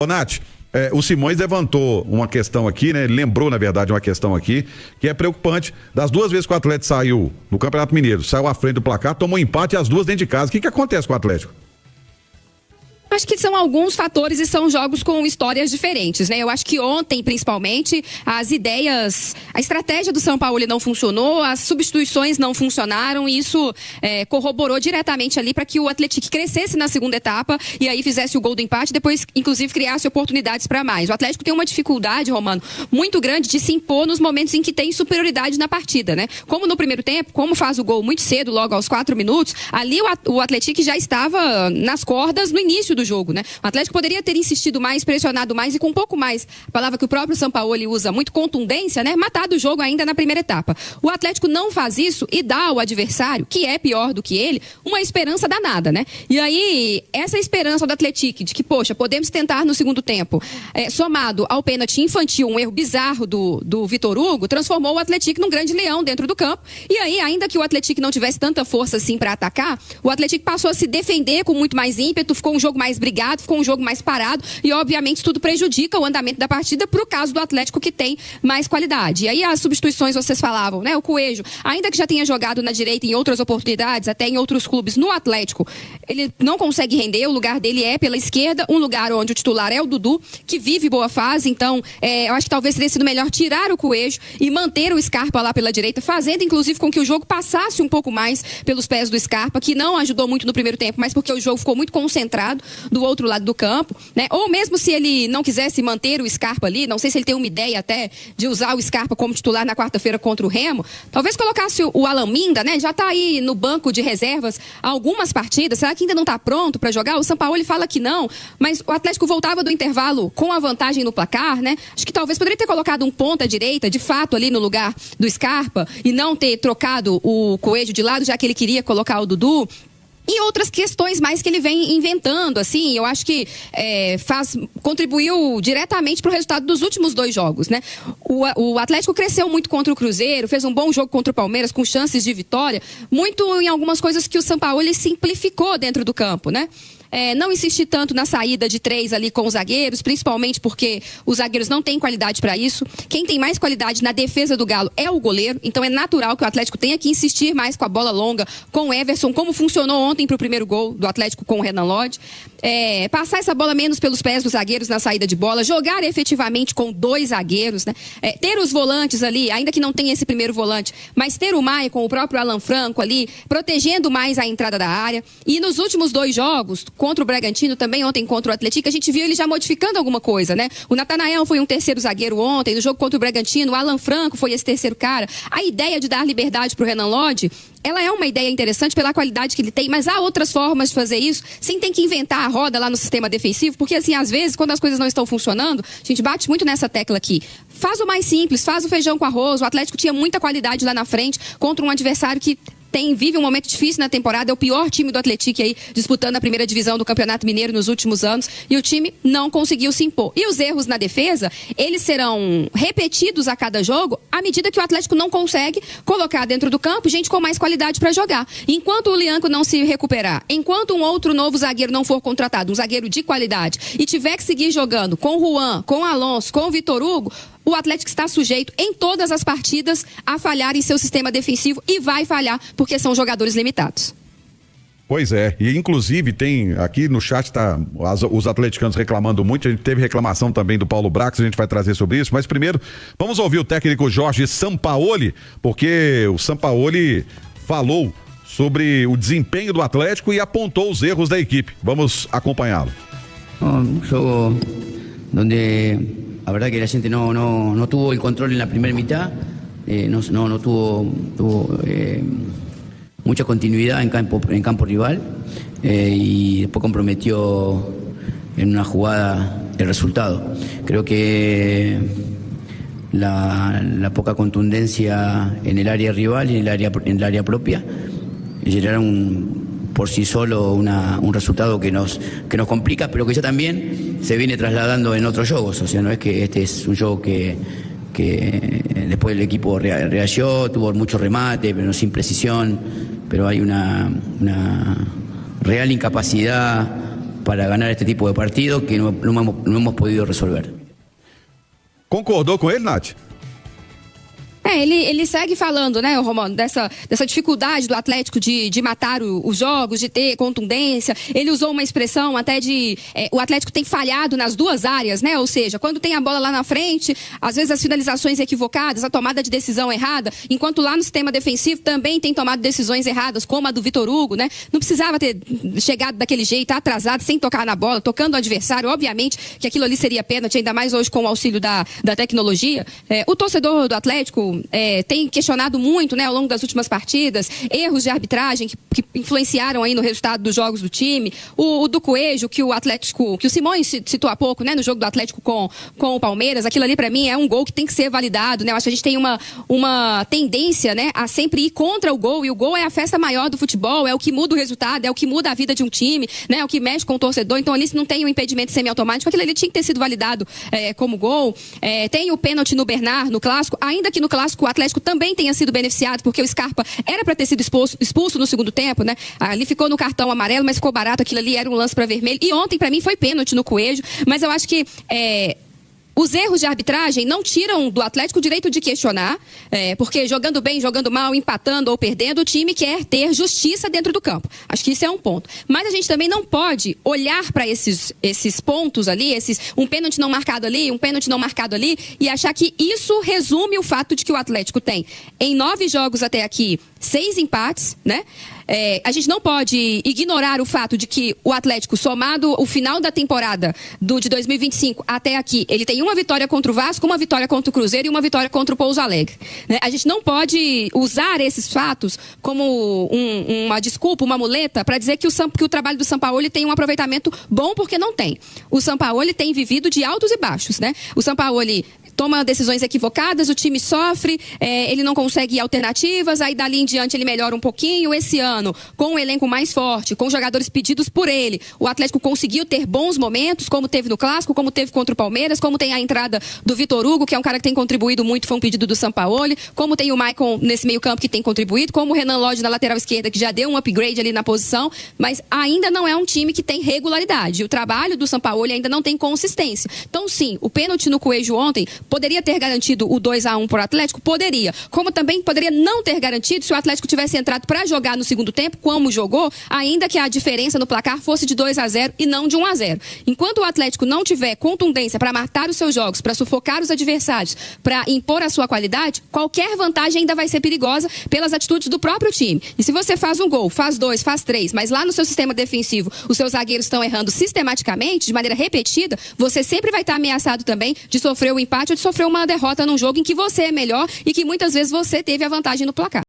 Ô, Nath, o Simões levantou uma questão aqui, né? Ele lembrou, na verdade, uma questão aqui, que é preocupante. Das duas vezes que o Atlético saiu no Campeonato Mineiro, saiu à frente do placar, tomou empate as duas dentro de casa. O que acontece com o Atlético? Acho que são alguns fatores e são jogos com histórias diferentes, né? Eu acho que ontem, principalmente, a estratégia do São Paulo não funcionou, as substituições não funcionaram e isso corroborou diretamente ali para que o Atlético crescesse na segunda etapa e aí fizesse o gol do empate, depois, inclusive, criasse oportunidades para mais. O Atlético tem uma dificuldade, Romano, muito grande de se impor nos momentos em que tem superioridade na partida, né? Como no primeiro tempo, como faz o gol muito cedo, logo aos 4 minutos, ali o Atlético já estava nas cordas no início do jogo, né? O Atlético poderia ter insistido mais, pressionado mais e com um pouco mais, a palavra que o próprio Sampaoli usa, muito contundência, né? Matado o jogo ainda na primeira etapa. O Atlético não faz isso e dá ao adversário, que é pior do que ele, uma esperança danada, né? E aí, essa esperança do Atlético de que, poxa, podemos tentar no segundo tempo, somado ao pênalti infantil, um erro bizarro do Vitor Hugo, transformou o Atlético num grande leão dentro do campo. E aí, ainda que o Atlético não tivesse tanta força assim para atacar, o Atlético passou a se defender com muito mais ímpeto, ficou um jogo mais brigado, ficou um jogo mais parado e, obviamente, isso tudo prejudica o andamento da partida pro caso do Atlético que tem mais qualidade. E aí as substituições, vocês falavam, né? O Coelho, ainda que já tenha jogado na direita em outras oportunidades, até em outros clubes, no Atlético, ele não consegue render, o lugar dele é pela esquerda, um lugar onde o titular é o Dudu, que vive boa fase, então eu acho que talvez teria sido melhor tirar o Coelho e manter o Scarpa lá pela direita, fazendo inclusive com que o jogo passasse um pouco mais pelos pés do Scarpa, que não ajudou muito no primeiro tempo, mas porque o jogo ficou muito concentrado do outro lado do campo, né? Ou mesmo se ele não quisesse manter o Scarpa ali, não sei se ele tem uma ideia até de usar o Scarpa como titular na quarta-feira contra o Remo, talvez colocasse o Alan Minda, né? Já tá aí no banco de reservas há algumas partidas, será que ainda não tá pronto para jogar? O Sampaoli fala que não, mas o Atlético voltava do intervalo com a vantagem no placar, né? Acho que talvez poderia ter colocado um ponta direita, de fato, ali no lugar do Scarpa e não ter trocado o Coelho de lado, já que ele queria colocar o Dudu. E outras questões mais que ele vem inventando, assim, eu acho que contribuiu diretamente para o resultado dos últimos 2 jogos, né? O Atlético cresceu muito contra o Cruzeiro, fez um bom jogo contra o Palmeiras, com chances de vitória, muito em algumas coisas que o Sampaoli simplificou dentro do campo, né? Não insistir tanto na saída de 3 ali com os zagueiros, principalmente porque os zagueiros não têm qualidade para isso. Quem tem mais qualidade na defesa do Galo é o goleiro, então é natural que o Atlético tenha que insistir mais com a bola longa, com o Everson, como funcionou ontem para o primeiro gol do Atlético com o Renan Lodge. Passar essa bola menos pelos pés dos zagueiros na saída de bola, jogar efetivamente com 2 zagueiros, né? Ter os volantes ali, ainda que não tenha esse primeiro volante, mas ter o Maia com o próprio Alan Franco ali, protegendo mais a entrada da área. E nos últimos 2 jogos, contra o Bragantino, também ontem contra o Atlético, a gente viu ele já modificando alguma coisa, né? O Natanael foi um terceiro zagueiro ontem, no jogo contra o Bragantino, o Alan Franco foi esse terceiro cara. A ideia de dar liberdade pro Renan Lodge, ela é uma ideia interessante pela qualidade que ele tem, mas há outras formas de fazer isso, sem ter que inventar a roda lá no sistema defensivo, porque assim, às vezes, quando as coisas não estão funcionando, a gente bate muito nessa tecla aqui. Faz o mais simples, faz o feijão com arroz. O Atlético tinha muita qualidade lá na frente contra um adversário que vive um momento difícil na temporada, é o pior time do Atlético aí, disputando a primeira divisão do Campeonato Mineiro nos últimos anos, e o time não conseguiu se impor. E os erros na defesa, eles serão repetidos a cada jogo, à medida que o Atlético não consegue colocar dentro do campo gente com mais qualidade para jogar. Enquanto o Lianco não se recuperar, enquanto um outro novo zagueiro não for contratado, um zagueiro de qualidade, e tiver que seguir jogando com o Juan, com o Alonso, com o Vitor Hugo, o Atlético está sujeito em todas as partidas a falhar em seu sistema defensivo e vai falhar porque são jogadores limitados. Pois é, e inclusive tem aqui no chat os atleticanos reclamando muito, a gente teve reclamação também do Paulo Brax, a gente vai trazer sobre isso, mas primeiro vamos ouvir o técnico Jorge Sampaoli, porque o Sampaoli falou sobre o desempenho do Atlético e apontou os erros da equipe. Vamos acompanhá-lo. Un juego donde la verdad que la gente no tuvo el control en la primera mitad, no tuvo mucha continuidad en campo rival y después comprometió en una jugada el resultado. Creo que la poca contundencia en el área rival y en el área propia generaron por sí solo un resultado que nos complica, pero que ya también se viene trasladando en otros juegos. O sea, no es que este es un juego que después el equipo reaccionó, tuvo mucho remate, pero sin precisión, pero hay una real incapacidad para ganar este tipo de partido que no hemos podido resolver. Concordou com ele, Nath? Ele segue falando, né, Romano, dessa dificuldade do Atlético de matar os jogos, de ter contundência. Ele usou uma expressão até de o Atlético tem falhado nas duas áreas, né? Ou seja, quando tem a bola lá na frente, às vezes as finalizações equivocadas, a tomada de decisão errada, enquanto lá no sistema defensivo também tem tomado decisões erradas, como a do Vitor Hugo, né? Não precisava ter chegado daquele jeito, atrasado, sem tocar na bola, tocando o adversário. Obviamente que aquilo ali seria pênalti, ainda mais hoje com o auxílio da tecnologia. O torcedor do Atlético tem questionado muito, né, ao longo das últimas partidas, erros de arbitragem que influenciaram aí no resultado dos jogos do time, o do Coelho, que o Simões citou há pouco, né, no jogo do Atlético com o Palmeiras. Aquilo ali pra mim é um gol que tem que ser validado, né? Eu acho que a gente tem uma tendência, né, a sempre ir contra o gol, e o gol é a festa maior do futebol, é o que muda o resultado, é o que muda a vida de um time, né, é o que mexe com o torcedor. Então ali se não tem um impedimento semiautomático, aquilo ali tinha que ter sido validado como gol. Tem o pênalti no Bernard, no Clássico, ainda que no Clássico o Atlético também tenha sido beneficiado, porque o Scarpa era para ter sido expulso no segundo tempo, né? Ali ficou no cartão amarelo, mas ficou barato, aquilo ali era um lance para vermelho. E ontem, para mim, foi pênalti no Coelho, mas eu acho que os erros de arbitragem não tiram do Atlético o direito de questionar, porque jogando bem, jogando mal, empatando ou perdendo, o time quer ter justiça dentro do campo. Acho que isso é um ponto. Mas a gente também não pode olhar para esses pontos ali, um pênalti não marcado ali, um pênalti não marcado ali, e achar que isso resume o fato de que o Atlético tem, em 9 jogos até aqui, 6 empates, né? A gente não pode ignorar o fato de que o Atlético, somado o final da temporada de 2025 até aqui, ele tem uma vitória contra o Vasco, uma vitória contra o Cruzeiro e uma vitória contra o Pouso Alegre, né? A gente não pode usar esses fatos como uma desculpa, uma muleta, para dizer que o trabalho do Sampaoli tem um aproveitamento bom, porque não tem. O Sampaoli tem vivido de altos e baixos, né? O Sampaoli toma decisões equivocadas, o time sofre, ele não consegue alternativas, aí dali em diante ele melhora um pouquinho. Esse ano, com um elenco mais forte, com jogadores pedidos por ele, o Atlético conseguiu ter bons momentos, como teve no Clássico, como teve contra o Palmeiras, como tem a entrada do Vitor Hugo, que é um cara que tem contribuído muito, foi um pedido do Sampaoli, como tem o Maicon nesse meio campo que tem contribuído, como o Renan Lodge na lateral esquerda, que já deu um upgrade ali na posição, mas ainda não é um time que tem regularidade. O trabalho do Sampaoli ainda não tem consistência. Então sim, o pênalti no Coelho ontem poderia ter garantido o 2-1 para o Atlético? Poderia. Como também poderia não ter garantido se o Atlético tivesse entrado para jogar no segundo tempo, como jogou, ainda que a diferença no placar fosse de 2-0 e não de 1-0. Enquanto o Atlético não tiver contundência para matar os seus jogos, para sufocar os adversários, para impor a sua qualidade, qualquer vantagem ainda vai ser perigosa pelas atitudes do próprio time. E se você faz um gol, faz 2, faz 3, mas lá no seu sistema defensivo os seus zagueiros estão errando sistematicamente, de maneira repetida, você sempre vai estar ameaçado também de sofrer o empate ou de sofrer uma derrota num jogo em que você é melhor e que muitas vezes você teve a vantagem no placar.